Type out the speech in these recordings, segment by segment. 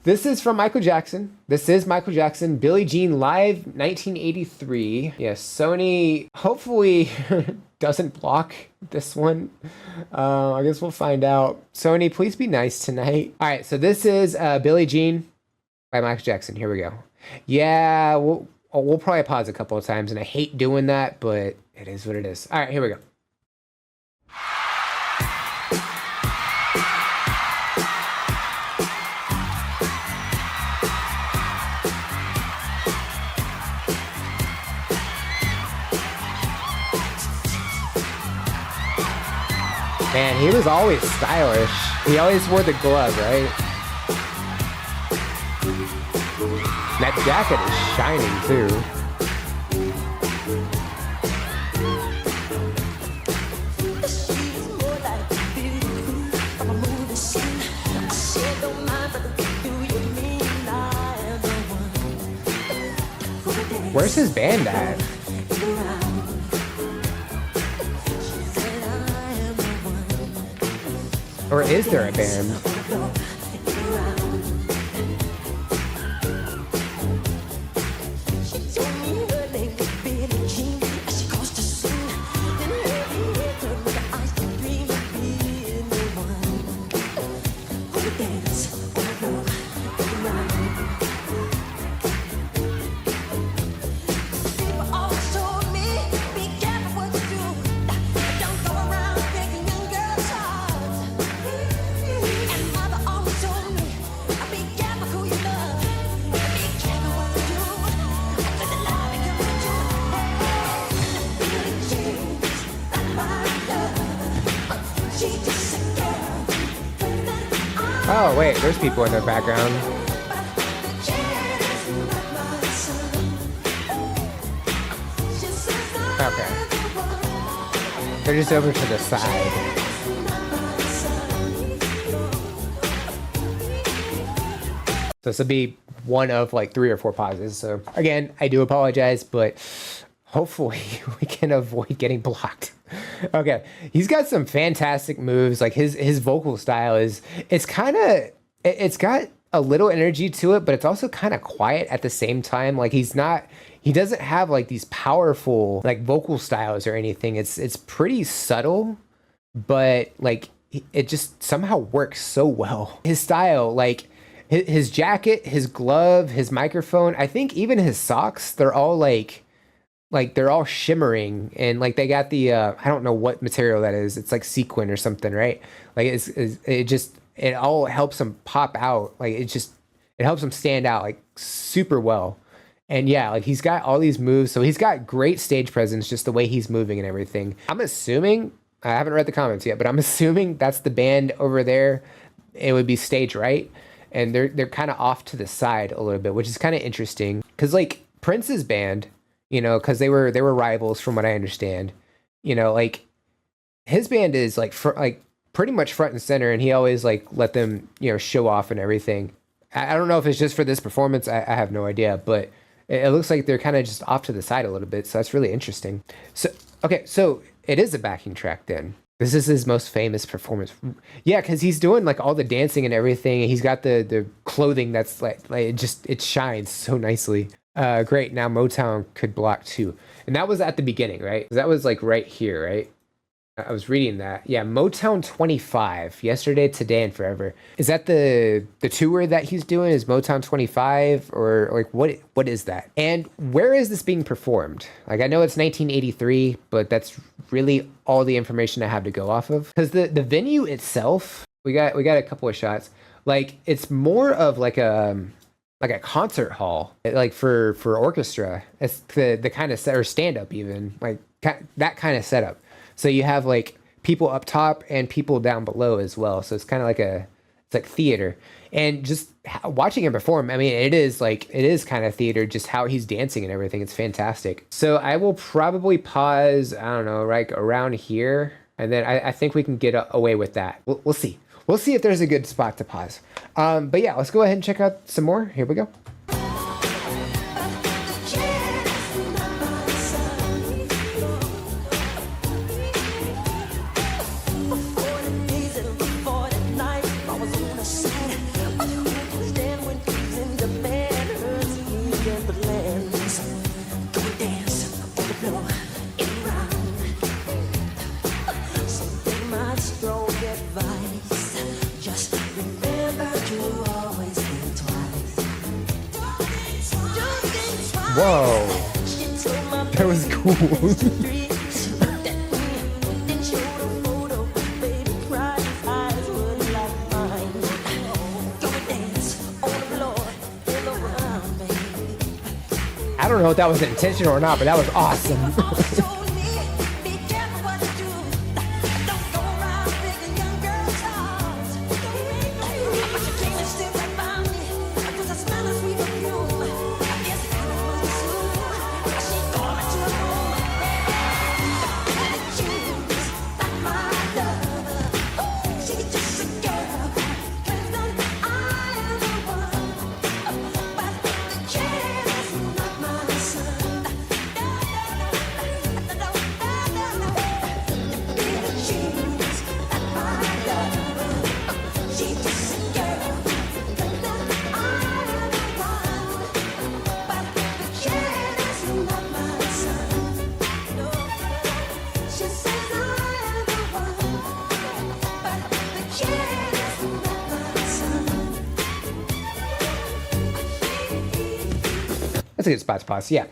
This is from Michael Jackson. This is Michael Jackson, Billie Jean Live 1983. Yes, Sony hopefully doesn't block this one. I guess we'll find out. Sony, please be nice tonight. All right, so this is Billie Jean by Michael Jackson. Here we go. Yeah, we'll probably pause a couple of times, and I hate doing that, but it is what it is. All right, here we go. Man, he was always stylish. He always wore the glove, right? That jacket is shining too. Where's his band at? Or is there a band? Oh, wait, there's people in the background. Okay. They're just over to the side. So this will be one of like 3 or 4 pauses. So again, I do apologize, but hopefully we can avoid getting blocked. Okay, he's got some fantastic moves. Like his vocal style it's got a little energy to it, but it's also kind of quiet at the same time. Like he doesn't have like these powerful like vocal styles or anything. It's pretty subtle, but like it just somehow works so well. His style, like his jacket, his glove, his microphone, I think even his socks, they're all like they're all shimmering, and like they got the I don't know what material that is. It's like sequin or something, right? Like it all helps him pop out. Like it helps him stand out like super well. And yeah, like he's got all these moves, so he's got great stage presence, just the way he's moving and everything. I'm assuming, I haven't read the comments yet, but I'm assuming that's the band over there. It would be stage right, and they're kind of off to the side a little bit, which is kind of interesting because like Prince's band, you know, because they were rivals from what I understand. You know, like his band is like pretty much front and center, and he always like let them, you know, show off and everything. I don't know if it's just for this performance. I have no idea, but it looks like they're kind of just off to the side a little bit. So that's really interesting. So okay, so it is a backing track then. This is his most famous performance. Yeah, because he's doing like all the dancing and everything. And he's got the clothing that's like it shines so nicely. Great. Now Motown could block too. And that was at the beginning, right? That was like right here, right? I was reading that. Yeah, Motown 25, Yesterday, Today, and Forever. Is that the tour that he's doing? Is Motown 25? Or like what is that? And where is this being performed? Like I know it's 1983, but that's really all the information I have to go off of. Because the venue itself, we got a couple of shots. Like it's more of like a concert hall, like for orchestra. It's the kind of set, or stand up even, like that kind of setup. So you have like people up top and people down below as well. So it's kind of like it's like theater. And just watching him perform, I mean, it is kind of theater, just how he's dancing and everything. It's fantastic. So I will probably pause, I don't know, like around here. And then I think we can get away with that. We'll see. We'll see if there's a good spot to pause. But yeah, let's go ahead and check out some more. Here we go. Whoa. That was cool. I don't know if that was intentional or not, but that was awesome. That's a good spot to pause. Yeah.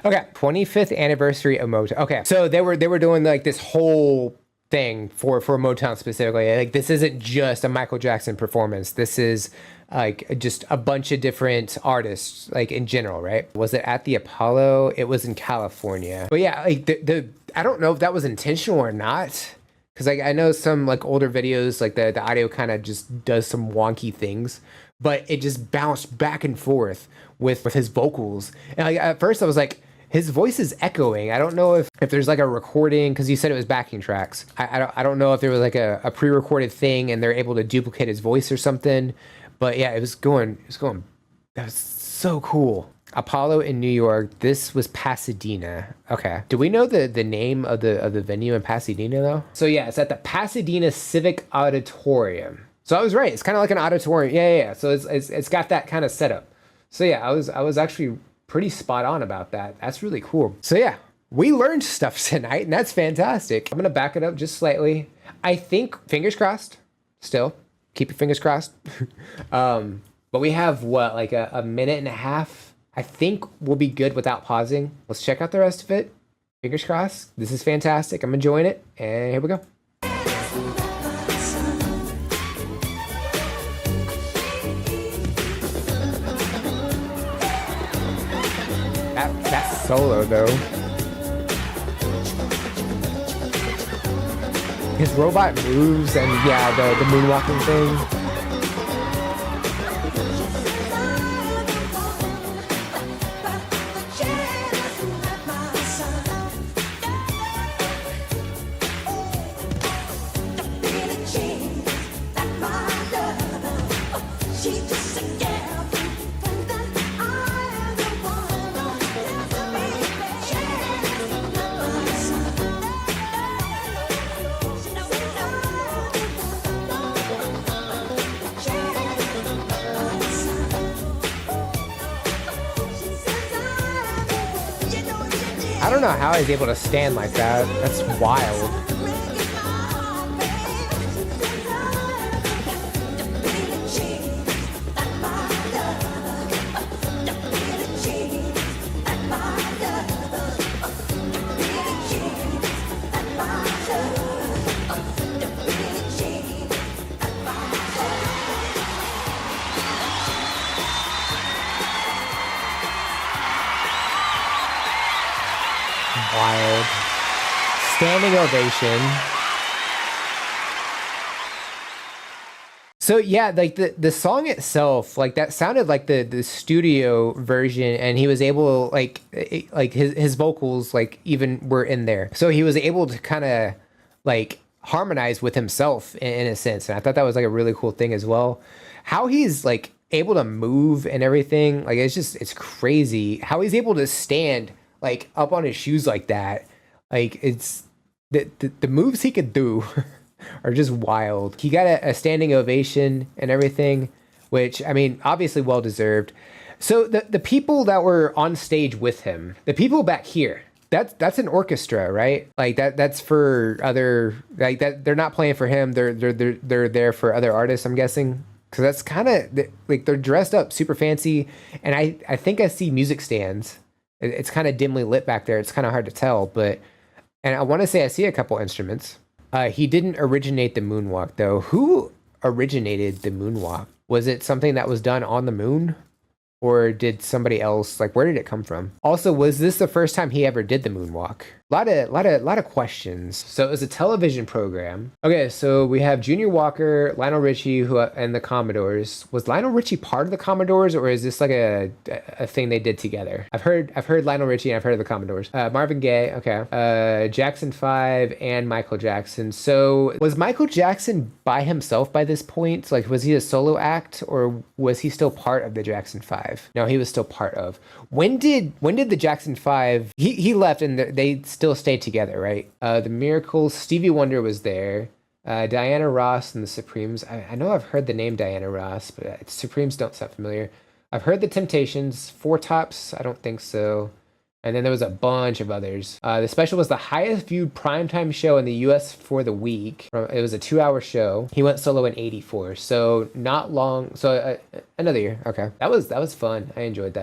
Okay. 25th anniversary of Motown. Okay. So they were doing like this whole thing for Motown specifically. Like this isn't just a Michael Jackson performance. This is like just a bunch of different artists, like in general, right? Was it at the Apollo? It was in California. But yeah, like the I don't know if that was intentional or not. Cause like I know some like older videos, like the audio kind of just does some wonky things, but it just bounced back and forth with his vocals. And like, at first I was like, his voice is echoing. I don't know if there's like a recording, because you said it was backing tracks. I don't know if there was like a pre-recorded thing and they're able to duplicate his voice or something. But yeah, it was going, that was so cool. Apollo in New York. This was Pasadena. Okay. Do we know the name of the venue in Pasadena though? So yeah, it's at the Pasadena Civic Auditorium. So I was right. It's kind of like an auditorium. Yeah. So it's got that kind of setup. So yeah, I was actually pretty spot on about that. That's really cool. So yeah, we learned stuff tonight, and that's fantastic. I'm gonna back it up just slightly. I think, fingers crossed, still, keep your fingers crossed. But we have what, like a minute and a half? I think we'll be good without pausing. Let's check out the rest of it. Fingers crossed. This is fantastic. I'm enjoying it, and here we go. That solo though. His robot moves and yeah, the moonwalking thing. I don't know how he's able to stand like that. That's wild. Wild. Standing ovation. So yeah, like the song itself, like that sounded like the studio version, and he was able like his vocals like even were in there. So he was able to kind of like harmonize with himself in a sense. And I thought that was like a really cool thing as well. How he's like able to move and everything, like it's crazy how he's able to stand like up on his shoes like that. Like it's the moves he could do are just wild. He got a standing ovation and everything, which I mean, obviously well deserved. So the people that were on stage with him, the people back here, that's an orchestra, right? Like that's for other, like that they're not playing for him. They're there for other artists, I'm guessing. Cause that's kind of like they're dressed up super fancy, and I think I see music stands It's kind of dimly lit back there. It's kind of hard to tell, but and I want to say I see a couple instruments. He didn't originate the moonwalk though. Who originated the moonwalk? Was it something that was done on the moon? Or did somebody else, like, where did it come from? Also, was this the first time he ever did the moonwalk? Lot of questions. So it was a television program. Okay, so we have Junior Walker, Lionel Richie, and the Commodores. Was Lionel Richie part of the Commodores, or is this like a thing they did together? I've heard Lionel Richie and I've heard of the Commodores. Marvin Gaye, okay. Jackson 5 and Michael Jackson. So was Michael Jackson by himself by this point? Like, was he a solo act, or was he still part of the Jackson 5? No, he was still part of. When did the Jackson 5? He left and they still stayed together, right? The Miracles, Stevie Wonder was there. Diana Ross and the Supremes. I know I've heard the name Diana Ross, but Supremes don't sound familiar. I've heard the Temptations. Four Tops, I don't think so. And then there was a bunch of others. The special was the highest viewed primetime show in the U.S. for the week. It was a 2-hour show. He went solo in '84, so not long. So another year. Okay, that was fun. I enjoyed that.